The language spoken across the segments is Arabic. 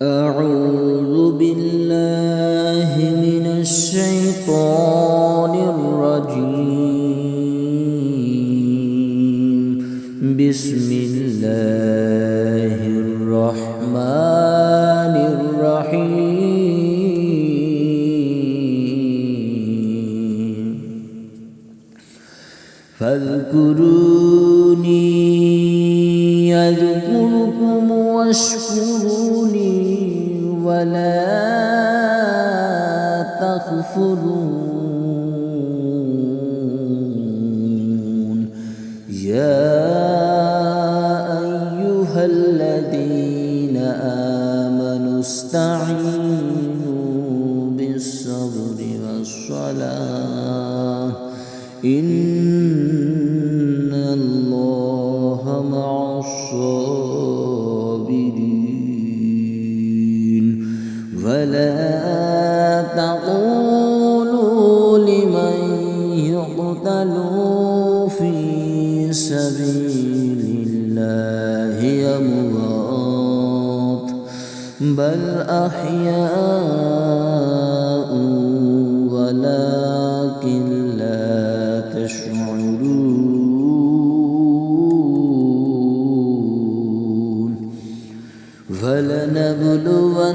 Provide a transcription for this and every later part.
أعوذ بالله من الشيطان الرجيم بسم الله الرحمن الرحيم فاذكروني يذكركم واشكروني ولا تكفرون يا أيها الذين آمنوا استعينوا بالصبر والصلاة إن الله مع الصابرين ولا تقولوا لمن يقتل في سبيل الله أموات بل أحياء ولكن لا تشعرون فلنبلونكم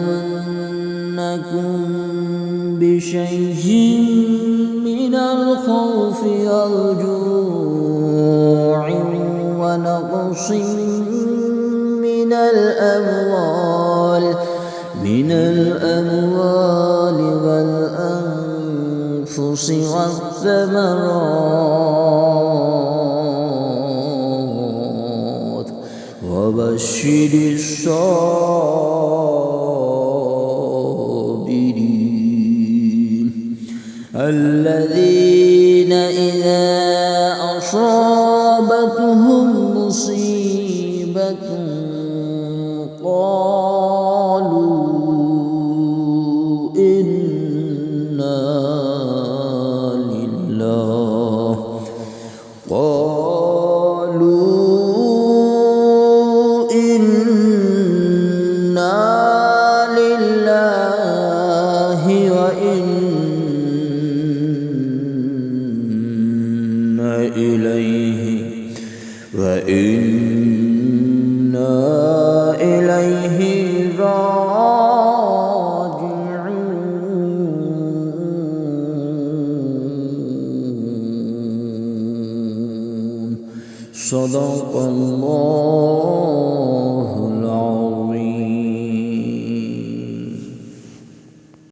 بشيء من الخوف والجوع ونقص من الأموال والأنفس والثمرات وبشر الصابرين الذين